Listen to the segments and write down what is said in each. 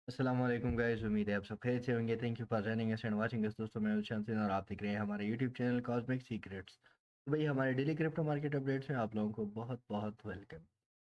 अस्सलाम वालेकुम गाइस, उम्मीद है आप सब खैरियत से होंगे। Thank you for joining us and watching us. दोस्तों, मैं हूं शमसीन और आप देख रहे हैं हमारे यूट्यूब चैनल कॉस्मिक सीक्रेट्स। तो भाई, हमारे डेली क्रिप्टो मार्केट अपडेट्स में आप लोगों को बहुत बहुत वेलकम।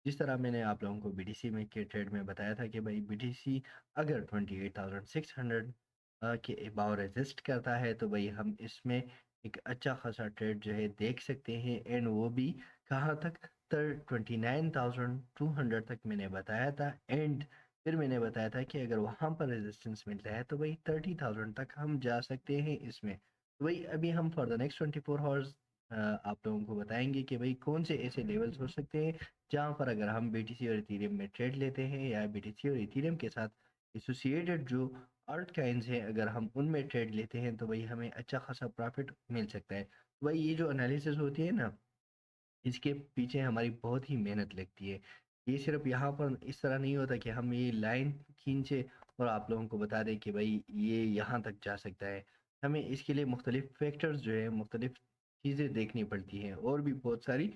जिस तरह मैंने आप लोगों को बीटीसी में के ट्रेड में बताया था कि भाई बीटीसी अगर 28,600 के अबाव रेजिस्ट करता है तो भाई हम इसमें एक अच्छा खासा ट्रेड जो है देख सकते हैं। एंड वो भी कहाँ तक? 29,200 तक मैंने बताया था। एंड फिर मैंने बताया था कि अगर वहाँ पर रेजिस्टेंस मिलता है तो भाई 30,000 तक हम जा सकते हैं इसमें। तो भाई अभी हम फॉर द नेक्स्ट 24 आवर्स आप लोगों को बताएंगे कि भाई कौन से ऐसे लेवल्स हो सकते हैं जहाँ पर अगर हम बीटीसी और इथेरियम में ट्रेड लेते हैं या बीटीसी और इथेरियम के साथ एसोसिएटेड जो आल्ट काइंस हैं अगर हम उनमें ट्रेड लेते हैं तो भाई हमें अच्छा खासा प्रॉफिट मिल सकता है। तो भाई ये जो एनालिसिस होती है ना, इसके पीछे हमारी बहुत ही मेहनत लगती है। ये सिर्फ यहाँ पर इस तरह नहीं होता कि हम ये लाइन खींचे और आप लोगों को बता दें कि भाई ये यहाँ तक जा सकता है। हमें इसके लिए मुख्तलिफ फैक्टर्स जो है, मुख्तलिफ चीज़ें देखनी पड़ती हैं और भी बहुत सारी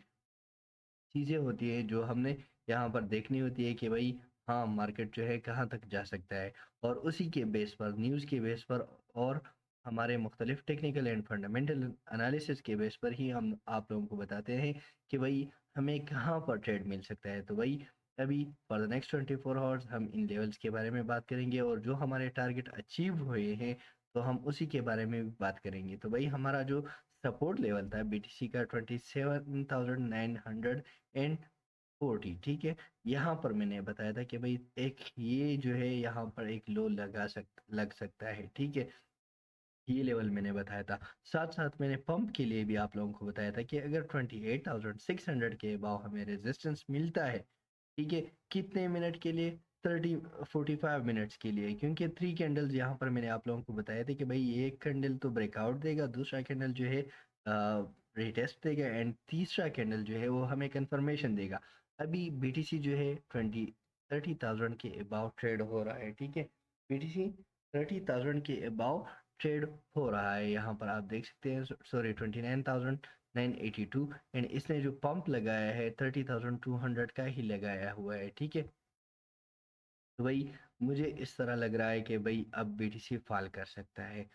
चीज़ें होती हैं जो हमने यहाँ पर देखनी होती है कि भाई हाँ, मार्केट जो है कहाँ तक जा सकता है। और उसी के बेस पर, न्यूज़ के बेस पर और हमारे मुख्तलिफ टेक्निकल एंड फंडामेंटल एनालिसिस के बेस पर ही हम आप लोगों को बताते हैं कि भाई हमें कहाँ पर ट्रेड मिल सकता है। तो भाई अभी फॉर द नेक्स्ट 24 आवर्स हम इन लेवल्स के बारे में बात करेंगे और जो हमारे टारगेट अचीव हुए हैं तो हम उसी के बारे में भी बात करेंगे। तो भाई हमारा जो सपोर्ट लेवल था बीटीसी का 27,940, ठीक है। यहाँ पर मैंने बताया था कि भाई एक ये जो है यहाँ पर एक लो लग सकता है, ठीक है। ये लेवल मैंने बताया था। साथ साथ मैंने पंप के लिए भी आप लोगों को बताया था कि अगर 28,600 के अबाव हमें रेजिस्टेंस मिलता है, ठीक है, कितने मिनट के लिए? 45 मिनट्स के लिए। क्योंकि थ्री कैंडल्स यहाँ पर मैंने आप लोगों को बताया था कि भाई एक कैंडल तो ब्रेकआउट देगा, दूसरा कैंडल जो है रिटेस्ट देगा एंड तीसरा कैंडल जो है वो हमें कंफर्मेशन देगा। अभी बीटीसी जो है 30,000 के अबाव ट्रेड हो रहा है, ठीक है। बीटीसी 30,000 के अबाव ट्रेड हो रहा है। यहाँ पर आप देख सकते हैं, सॉरी, 29,982। एंड इसने जो पंप लगाया है 30,200 का ही लगाया हुआ है, ठीक है। तो भाई मुझे इस तरह लग रहा है कि भाई अब बीटीसी फॉल कर सकता है।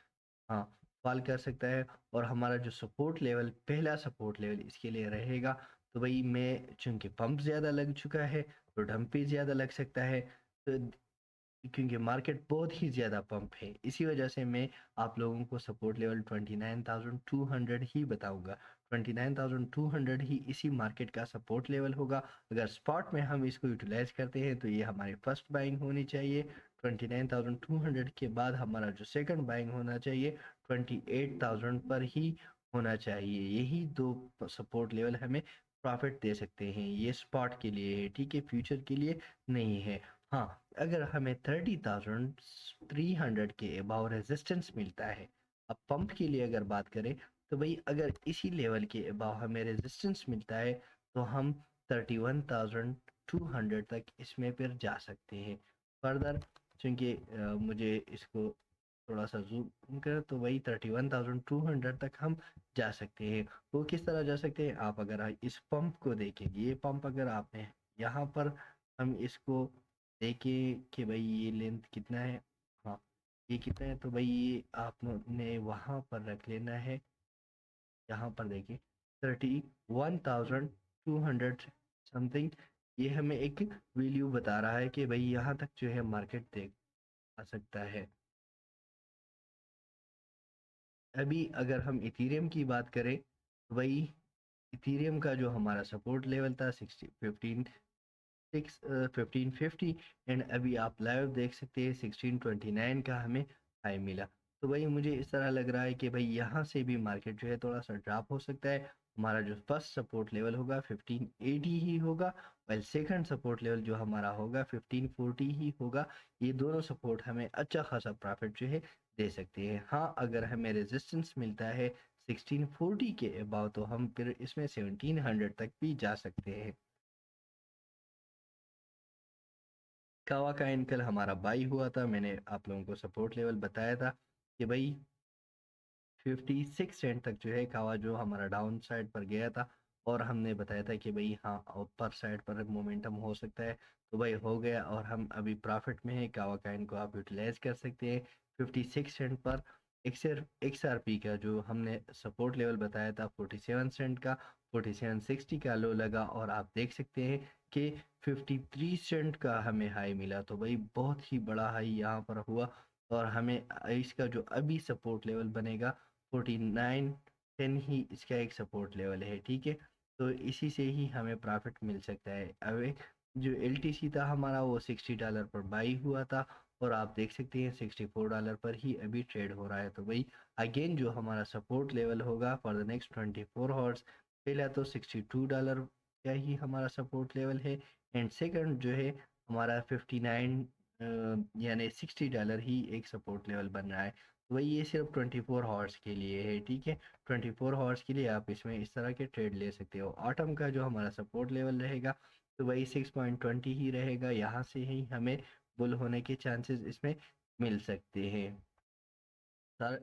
हाँ, फॉल कर सकता है। और हमारा जो सपोर्ट लेवल, पहला सपोर्ट लेवल इसके लिए रहेगा। तो भाई मैं, चूंकि पंप ज़्यादा लग चुका है तो डंप भी ज़्यादा लग सकता है। तो क्योंकि मार्केट बहुत ही ज़्यादा पंप है, इसी वजह से मैं आप लोगों को सपोर्ट लेवल 29,200 ही बताऊंगा। 29,200 ही इसी मार्केट का सपोर्ट लेवल होगा। अगर स्पॉट में हम इसको यूटिलाइज करते हैं तो ये हमारी फर्स्ट बाइंग होनी चाहिए। 29,200 के बाद हमारा जो सेकंड बाइंग होना चाहिए 28,000 पर ही होना चाहिए। यही दो सपोर्ट लेवल हमें प्रॉफिट दे सकते हैं। ये स्पॉट के लिए है, ठीक है, फ्यूचर के लिए नहीं है। हाँ, अगर हमें 30,300 के अबाव रेजिस्टेंस मिलता है, अब पंप के लिए अगर बात करें तो भाई अगर इसी लेवल के अबाव हमें रेजिस्टेंस मिलता है तो हम 31,200 तक इसमें फिर जा सकते हैं फर्दर। चूंकि मुझे इसको थोड़ा सा जूम कर, तो वही 31,200 तक हम जा सकते हैं। वो किस तरह जा सकते हैं? आप अगर इस पंप को देखेंगे, ये पंप अगर आपने यहाँ पर, हम इसको देखें कि भाई ये लेंथ कितना है। हाँ, ये कितना है? तो भाई ये आपने वहाँ पर रख लेना है। यहाँ पर देखिए 31,200 समथिंग। ये हमें एक वैल्यू बता रहा है कि भाई यहाँ तक जो है मार्केट देख आ सकता है। अभी अगर हम इथेरियम की बात करें तो भाई इथेरियम का जो हमारा सपोर्ट लेवल था 1550। एंड अभी आप लाइव देख सकते हैं 1629 का हमें हाई मिला। तो भाई मुझे इस तरह लग रहा है कि भाई यहाँ से भी मार्केट जो है थोड़ा सा ड्रॉप हो सकता है। हमारा जो फर्स्ट सपोर्ट लेवल होगा 1580 ही होगा, और सेकंड सपोर्ट लेवल जो हमारा होगा 1540 ही होगा। ये दोनों सपोर्ट हमें अच्छा खासा प्रॉफिट जो है दे सकते हैं। हाँ, अगर हमें रेजिस्टेंस मिलता है 1640 के अबाव तो हम फिर इसमें 1700 तक भी जा सकते हैं। कावा का कल हमारा बाई हुआ था, मैंने आप लोगों को सपोर्ट लेवल बताया था कि भाई 56 सेंट तक जो है कावा जो हमारा डाउन साइड पर गया था और हमने बताया था कि भाई हाँ ऊपर साइड पर मोमेंटम हो सकता है, तो भाई हो गया और हम अभी प्रॉफिट में है। कावा काइन को आप यूटिलाइज कर सकते हैं 56 सेंट पर। XRP का जो हमने सपोर्ट लेवल बताया था 47 सेंट का, 4760 का लो लगा और आप देख सकते हैं कि 53 सेंट का हमें हाई मिला। तो भाई बहुत ही बड़ा हाई यहाँ पर हुआ और हमें इसका जो अभी सपोर्ट लेवल बनेगा 4910 ही इसका एक सपोर्ट लेवल है, ठीक है। तो इसी से ही हमें प्रॉफिट मिल सकता है। अब जो LTC था हमारा वो $60 पर बाई हुआ था और आप देख सकते हैं $64 पर ही अभी ट्रेड हो रहा है। तो भाई अगेन जो हमारा सपोर्ट लेवल होगा फॉर द नेक्स्ट 24 आवर्स, पहला तो $62 का ही हमारा सपोर्ट लेवल है एंड सेकंड जो है हमारा 59 यानी $60 ही एक सपोर्ट लेवल बन रहा है। तो वही ये सिर्फ 24 आवर्स के लिए है, ठीक है। 24 आवर्स के लिए आप इसमें इस तरह के ट्रेड ले सकते हो। ऑटम का जो हमारा सपोर्ट लेवल रहेगा तो वही 6.20 ही रहेगा, यहाँ से ही हमें बुल होने के चांसेस इसमें मिल सकते हैं।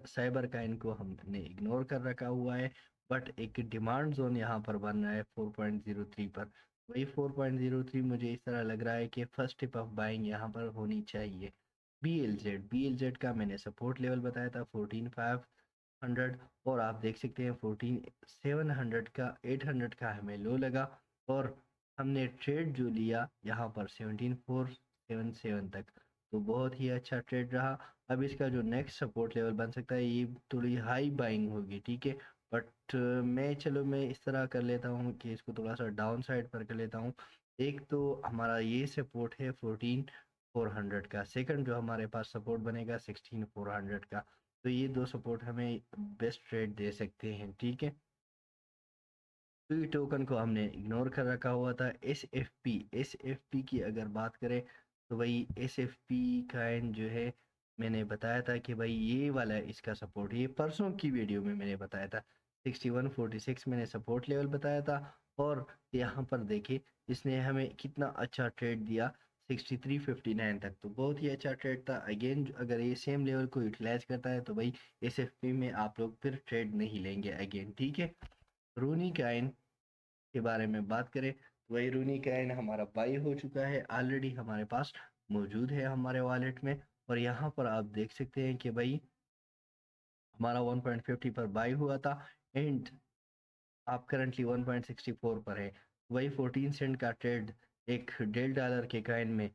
साइबर काइन को हमने इग्नोर कर रखा हुआ है, बट एक डिमांड जोन यहाँ पर बन रहा है 4.03 पर। वही 4.03 मुझे इस तरह लग रहा है कि फर्स्ट टिप ऑफ बाइंग यहाँ पर होनी चाहिए। BLZ का मैंने सपोर्ट लेवल बताया था 14,500 और आप देख सकते हैं 14,700 का 800 का हमें लो लगा और हमने ट्रेड जो लिया यहाँ पर 17,477 तक, तो बहुत ही अच्छा ट्रेड रहा। अब इसका जो नेक्स्ट सपोर्ट लेवल बन सकता है ये थोड़ी हाई बाइंग होगी, ठीक है। बट मैं इस तरह कर लेता हूँ कि इसको थोड़ा सा डाउन साइड पर कर लेता हूँ। एक तो हमारा ये सपोर्ट है 14,400 का, सेकंड जो हमारे पास सपोर्ट बनेगा 16,400 का। तो ये दो सपोर्ट हमें बेस्ट ट्रेड दे सकते हैं, ठीक है। तो ये टोकन को हमने इग्नोर कर रखा हुआ था। एस एफ पी की अगर बात करें तो भाई SFP काइन जो है मैंने बताया था कि भाई ये वाला इसका सपोर्ट, ये परसों की वीडियो में मैंने बताया था 6146 मैंने सपोर्ट लेवल बताया था। और यहाँ पर देखिए इसने हमें कितना अच्छा ट्रेड दिया 6359 तक, तो बहुत ही अच्छा ट्रेड था। अगेन अगर ये सेम लेवल को यूटिलाइज करता है तो भाई SFP में आप लोग फिर ट्रेड नहीं लेंगे अगेन, ठीक है। रूनी काइन के बारे में बात करें तो वही रूनी काइन हमारा बाई हो चुका है, ऑलरेडी हमारे पास मौजूद है हमारे वॉलेट में। और यहाँ पर आप देख सकते हैं कि भाई हमारा 1.50 पर बाई हुआ था एंड आप करंटली 1.64 पर है। वही 14 सेंट का ट्रेड एक $1.5 के काइन में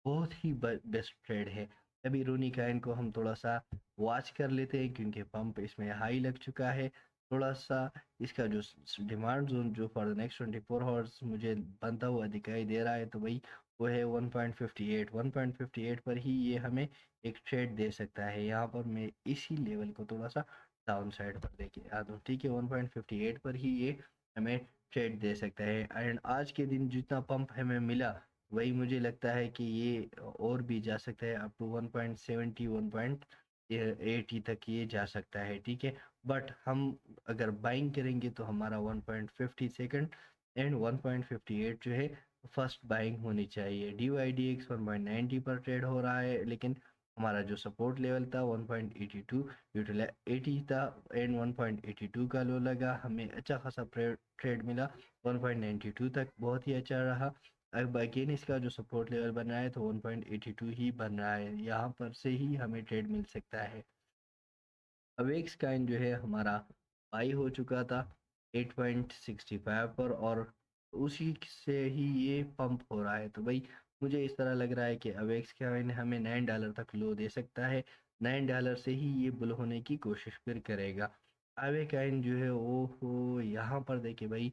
बहुत ही बेस्ट ट्रेड है। अभी रूनी काइन को हम थोड़ा सा वॉच कर लेते हैं क्योंकि पंप इसमें हाई लग चुका है। थोड़ा सा इसका जो डिमांड जोन जो फॉर द नेक्स्ट 24 आवर्स मुझे बनता हुआ दिखाई दे रहा है तो भाई वो है 1.58। 1.58 पर ही ये हमें एक ट्रेड दे सकता है। यहाँ पर मैं इसी लेवल को थोड़ा सा डाउन साइड पर लेके आ दूँ, ठीक है। 1.58 पर ही ये हमें ट्रेड दे सकता है एंड आज के दिन जितना पंप हमें मिला वही मुझे लगता है कि ये और भी जा सकता है अप टू 1.70 1.80 तक ये जा सकता है, ठीक है। बट हम अगर बाइंग करेंगे तो हमारा 1.50 सेकंड एंड 1.58 जो है फर्स्ट बाइंग होनी चाहिए। DYDX 1.90 पर ट्रेड हो रहा है लेकिन हमारा जो सपोर्ट लेवल था 1.82 यूटिलाइज 80 था एंड 1.82 का लो लगा, हमें अच्छा खासा ट्रेड मिला 1.92 तक, बहुत ही अच्छा रहा। अब अगेन इसका जो सपोर्ट लेवल बन रहा है तो 1.82 ही बन रहा है, यहाँ पर से ही हमें ट्रेड मिल सकता है। अब एक काइन जो है हमारा बाई हो चुका था 8.65 पर और उसी से ही ये पंप हो रहा है। तो भाई मुझे इस तरह लग रहा है कि अब एक काइन हमें $9 तक लो दे सकता है। $9 से ही ये बुल होने की कोशिश फिर करेगा। आवे काइन जो है वो हो यहाँ पर देखिए भाई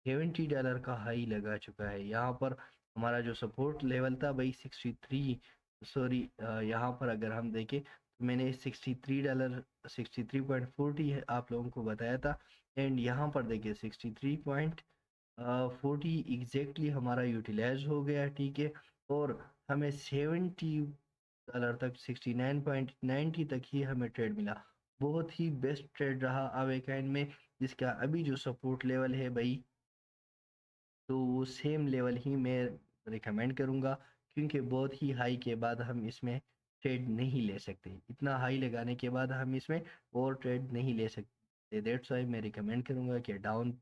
$70 का हाई लगा चुका है। यहाँ पर हमारा जो सपोर्ट लेवल था भाई 63, सॉरी यहाँ पर अगर हम देखें तो मैंने $63 63.40 है आप लोगों को बताया था एंड यहाँ पर देखिए 63.40 एग्जैक्टली हमारा यूटिलाइज हो गया, ठीक है। और हमें $70 तक 69.90 तक ही हमें ट्रेड मिला। बहुत ही बेस्ट ट्रेड रहा अवेकैन में, जिसका अभी जो सपोर्ट लेवल है भाई तो वो सेम लेवल ही मैं रिकमेंड करूँगा क्योंकि बहुत ही हाई के बाद हम इसमें ट्रेड नहीं ले सकते। इतना हाई लगाने के बाद हम इसमें और ट्रेड नहीं ले सकते। दैट्स वाई मैं रिकमेंड करूँगा कि डाउन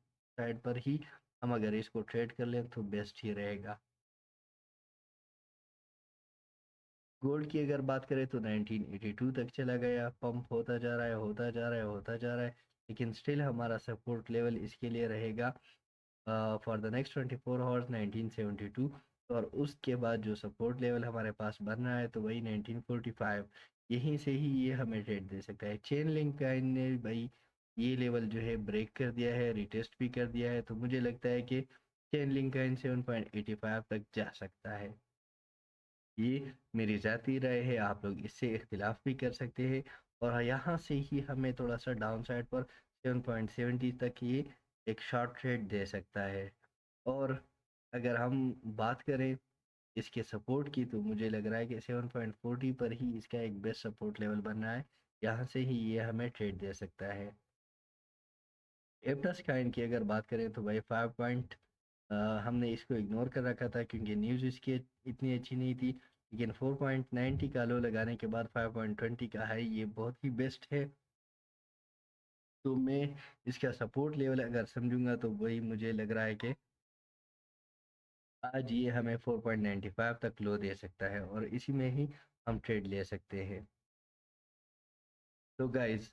साइड पर ही हम अगर इसको ट्रेड कर लें तो बेस्ट ही रहेगा। गोल्ड की अगर बात करें तो 1982 तक चला गया, पंप होता जा रहा है, होता जा रहा है, होता जा रहा है, लेकिन स्टिल हमारा सपोर्ट लेवल इसके लिए रहेगा फॉर द नेक्स्ट 24 आवर्स 1972। और उसके बाद जो सपोर्ट लेवल हमारे पास बन रहा है तो वही 1945, यहीं से ही ये हमें ट्रेड दे सकता है। चेन लिंक का ने भाई ये लेवल जो है ब्रेक कर दिया है, रिटेस्ट भी कर दिया है, तो मुझे लगता है कि चेन लिंक का इन 7.85 तक जा सकता है। ये मेरी ज़ाती राय है, आप लोग इससे इख्तिलाफ भी कर सकते हैं। और यहाँ से ही हमें थोड़ा सा डाउन साइड पर 7.70 तक ये एक शॉर्ट ट्रेड दे सकता है। और अगर हम बात करें इसके सपोर्ट की तो मुझे लग रहा है कि 7.40 पर ही इसका एक बेस्ट सपोर्ट लेवल बन रहा है, यहाँ से ही ये हमें ट्रेड दे सकता है। एप्टस काइन की अगर बात करें तो भाई 5 पॉइंट हमने इसको इग्नोर कर रखा था क्योंकि न्यूज़ इसकी इतनी अच्छी नहीं थी, लेकिन 4.90 का लो लगाने के बाद 5.20 का हाई ये बहुत ही बेस्ट है। तो मैं इसका सपोर्ट लेवल अगर समझूंगा तो वही मुझे लग रहा है कि आज ये हमें 4.95 तक लो दे सकता है और इसी में ही हम ट्रेड ले सकते हैं। तो गाइज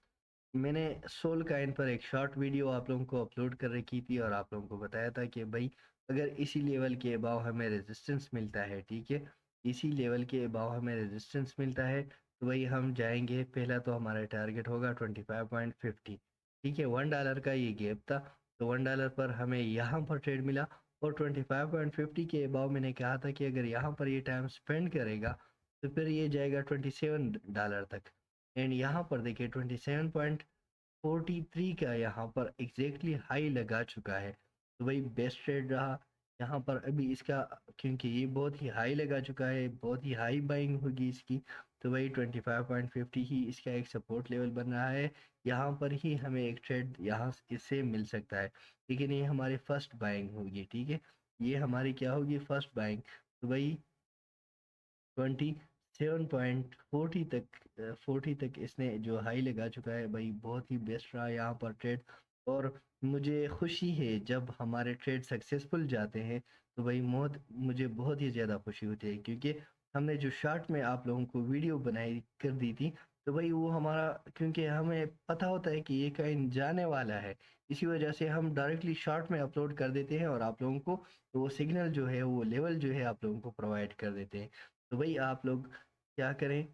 मैंने सोल काइन पर एक शॉर्ट वीडियो आप लोगों को अपलोड कर रखी थी और आप लोगों को बताया था कि भाई अगर इसी लेवल के अबाव हमें रेजिस्टेंस मिलता है, ठीक है, इसी लेवल के अबाव हमें रेजिस्टेंस मिलता है तो भाई हम जाएंगे, पहला तो हमारा टारगेट होगा 25.50, ठीक है। $1 का ये गैप था, तो $1 पर हमें यहाँ पर ट्रेड मिला। और 25.50 के अबाव मैंने कहा था कि अगर यहाँ पर ये टाइम स्पेंड करेगा तो फिर ये जाएगा $27 तक। एंड यहाँ पर देखिए 27.43 का यहाँ पर एग्जैक्टली हाई लगा चुका है, तो वही बेस्ट ट्रेड रहा यहाँ पर अभी इसका, क्योंकि ये बहुत ही हाई लगा चुका है, बहुत ही हाई बाइंग होगी इसकी, तो वही 25.50 ही इसका एक सपोर्ट लेवल बन रहा है। यहाँ पर ही हमें एक ट्रेड यहाँ इससे मिल सकता है, लेकिन ये हमारी फर्स्ट बाइंग होगी, ठीक है, ये हमारी क्या होगी, फर्स्ट बाइंग। तो वही 27.40 तक 40 तक इसने जो हाई लगा चुका है भाई, बहुत ही बेस्ट रहा यहाँ पर ट्रेड। और मुझे खुशी है जब हमारे ट्रेड सक्सेसफुल जाते हैं, तो भाई मुझे बहुत ही ज़्यादा खुशी होती है, क्योंकि हमने जो शॉर्ट में आप लोगों को वीडियो बनाई कर दी थी, तो भाई वो हमारा, क्योंकि हमें पता होता है कि ये कहीं जाने वाला है, इसी वजह से हम डायरेक्टली शॉर्ट में अपलोड कर देते हैं और आप लोगों को वो सिग्नल जो है, वो लेवल जो है आप लोगों को प्रोवाइड कर देते हैं। तो भाई आप लोग क्या करें,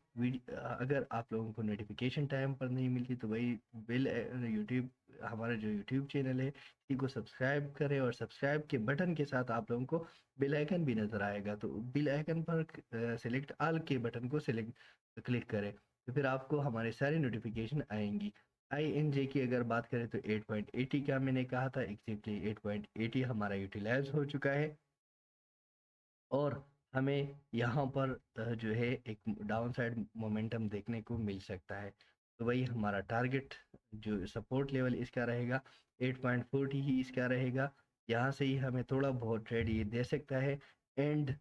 अगर आप लोगों को नोटिफिकेशन टाइम पर नहीं मिलती तो भाई बिल यूट्यूब, हमारा जो यूट्यूब चैनल है इसी को सब्सक्राइब करें, और सब्सक्राइब के बटन के साथ आप लोगों को बिल आइकन भी नज़र आएगा, तो बिल आइकन पर सिलेक्ट ऑल के बटन को सिलेक्ट क्लिक करें, तो फिर आपको हमारे सारी नोटिफिकेशन आएंगी। INJ की अगर बात करें तो 8.80 का मैंने कहा था, एग्जैक्टली 8.80 हमारा यूटिलाइज हो चुका है। और हमें यहाँ पर जो है एक डाउन साइड मोमेंटम देखने को मिल सकता है, तो वही हमारा टारगेट जो सपोर्ट लेवल इसका रहेगा 8.40 ही इसका रहेगा, यहाँ से ही हमें थोड़ा बहुत ट्रेड ये दे सकता है। एंड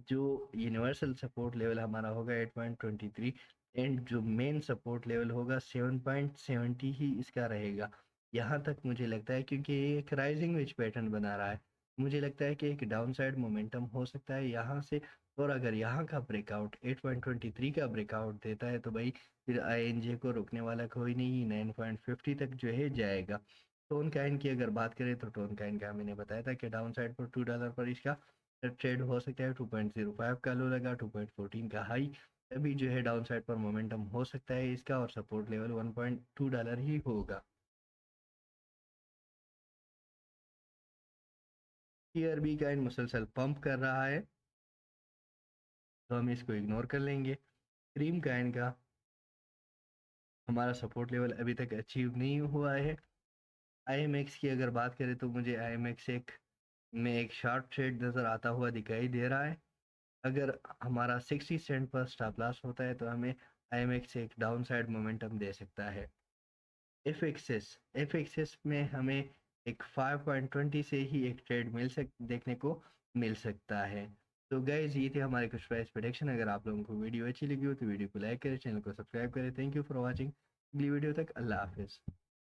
जो यूनिवर्सल सपोर्ट लेवल हमारा होगा 8.23, एंड जो मेन सपोर्ट लेवल होगा 7.70 ही इसका रहेगा। यहाँ तक मुझे लगता है, क्योंकि ये एक राइजिंग वेज पैटर्न बना रहा है, मुझे लगता है कि एक डाउन साइड मोमेंटम हो सकता है यहाँ से। और अगर यहाँ का ब्रेकआउट 8.23 का ब्रेकआउट देता है तो भाई फिर INJ को रोकने वाला कोई नहीं, 9.50 तक जो है जाएगा। टोन काइन की अगर बात करें तो टोन काइन का मैंने बताया था कि डाउन साइड पर $2 पर इसका ट्रेड हो सकता है, 2.05 का लो लगा, 2.14 का हाई, अभी जो है डाउन साइड पर मोमेंटम हो सकता है इसका, और सपोर्ट लेवल $1.2 ही होगा। TRB का इन मुसलसल पंप कर रहा है, तो हम इसको इग्नोर कर लेंगे। क्रीम काइन का हमारा सपोर्ट लेवल अभी तक अचीव नहीं हुआ है। IMX की अगर बात करें तो मुझे IMX एक में एक शार्ट ट्रेड नज़र आता हुआ दिखाई दे रहा है। अगर हमारा 60 सेंट पर स्टॉप लॉस होता है तो हमें IMX एक डाउन साइड मोमेंटम दे सकता है। एफ एक्सेस में हमें एक 5.20 से ही एक ट्रेड देखने को मिल सकता है। तो गाइज ये थे हमारे कुछ प्राइस प्रेडिक्शन। अगर आप लोगों को वीडियो अच्छी लगी हो तो वीडियो को लाइक करें, चैनल को सब्सक्राइब करें। Thank you for watching. अगली वीडियो तक अल्लाह हाफिज़।